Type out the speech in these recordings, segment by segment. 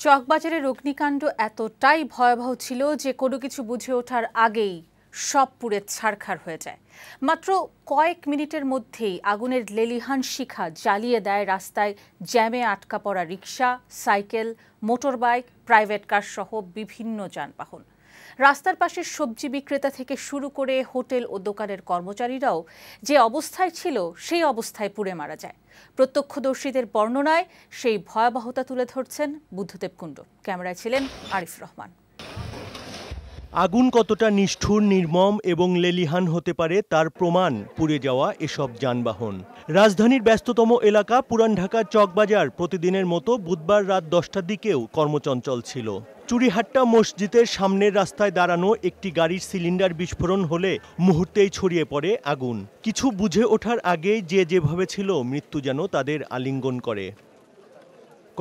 চকবাজারের অগ্নিকাণ্ড এতটাই ভয়াবহ ছিল যে কোনো কিছু বুঝে ওঠার আগেই সব পুড়ে ছারখার হয়ে যায়। মাত্র কয়েক মিনিটের মধ্যেই আগুনের লেলিহান শিখা জ্বালিয়ে দেয় রাস্তায় জ্যামে আটকা পড়া rickshaw, cycle, motorbike, private car সহ বিভিন্ন যানবাহন। রাস্তার পাশে সবজি বিক্রেতা থেকে শুরু করে হোটেল ও দোকানের কর্মচারীরাও যে অবস্থায় ছিল সেই অবস্থায় পুড়ে মারা যায়। প্রত্যক্ষদর্শীদের বর্ণনায় সেই ভয়াবহতা তুলে ধরছেন বুদ্ধদেব কুণ্ডু। ক্যামেরায় ছিলেন আরিফ রহমান। আগুন কতটা নিষ্ঠুর, নির্মম এবং লেলিহান হতে পারে তার প্রমাণ পুড়ে যাওয়া এসব যানবাহন। রাজধানীর ব্যস্ততম এলাকা পুরান ঢাকার চকবাজার প্রতিদিনের মতো বুধবার রাত 10টার দিকেও কর্মচঞ্চল ছিল। চুড়িহাট্টা মসজিদের সামনের রাস্তায় দাঁড়ানো একটি গাড়ির সিলিন্ডার বিস্ফোরণ হলে মুহূর্তেই ছড়িয়ে পড়ে আগুন। কিছু বুঝে ওঠার আগেই যে যেভাবে ছিল মৃত্যু যেন তাদের আলিঙ্গন করে।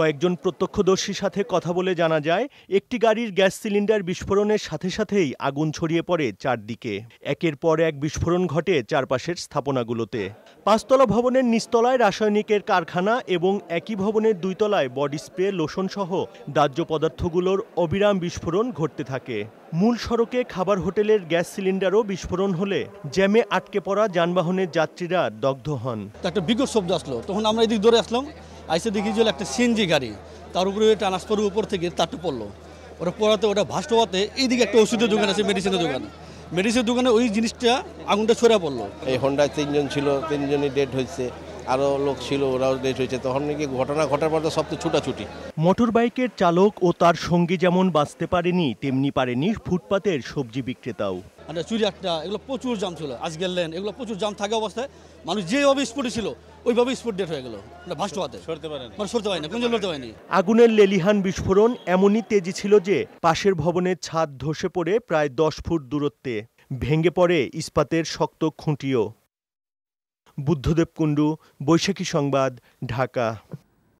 কয়েকজন প্রত্যক্ষদর্শীর সাথে কথা বলে জানা যায়, একটি গাড়ির গ্যাস সিলিন্ডার বিস্ফোরণের সাথে সাথেই আগুন ছড়িয়ে পড়ে চারদিকে। একের পর এক বিস্ফোরণ ঘটে চারপাশের স্থাপনাগুলোতে। 5তলা ভবনের নিচতলায় রাসায়নিকের কারখানা এবং একই ভবনের 2 তলায় বডি স্প্রে, লোশন সহ দাহ্য পদার্থগুলোর অবিরাম বিস্ফোরণ ঘটতে থাকে। মূল সড়কে খাবার হোটেলের গ্যাস সিলিন্ডারও বিস্ফোরণ হলে জ্যামে আটকে পড়া যানবাহনের যাত্রীরা দগ্ধ হন। একটা বিকট শব্দ আসলো, তখন আমরা এদিক দৌড়ে আসলাম। আইসে দেখি যে একটা সিএনজি গাড়ি, তার উপরে ট্রান্সফারের উপর থেকে তারটা পড়লো। ওটা পড়াতে ওটা ভাস্ট হওয়াতে এইদিকে একটা ওষুধের দোকান আছে, মেডিসিনের দোকানে ওই জিনিসটা আগুনটা ছড়া পড়লো। এই হন্ডায় 3 জন ছিল, 3 জনই ডেড হয়েছে, আরও লোক ছিল, ওরাও ডেড হয়েছে। তখন নাকি ঘটনা ঘটার পর তো সব তো ছুটাছুটি। মোটর বাইকের চালক ও তার সঙ্গী যেমন বাঁচতে পারেনি, তেমনি পারেনি ফুটপাতের সবজি বিক্রেতাও। চুড়িহাট্টা এগুলো প্রচুর জাম ছিল, আজকের লেন এগুলো প্রচুর জাম থাকা অবস্থায় মানুষ যেভাবে স্পটে ছিল ওইভাবে স্পট ডেট হয়ে গেল। ভাস্ট হওয়াতে সরতে পারে না, কোন লড়তে পারেনি। আগুনের লেলিহান বিস্ফোরণ এমনই তেজি ছিল যে পাশের ভবনের ছাদ ধসে পড়ে প্রায় 10 ফুট দূরত্বে। ভেঙে পড়ে ইস্পাতের শক্ত খুঁটিও। বুদ্ধদেব কুণ্ডু, বৈশাখী সংবাদ, ঢাকা।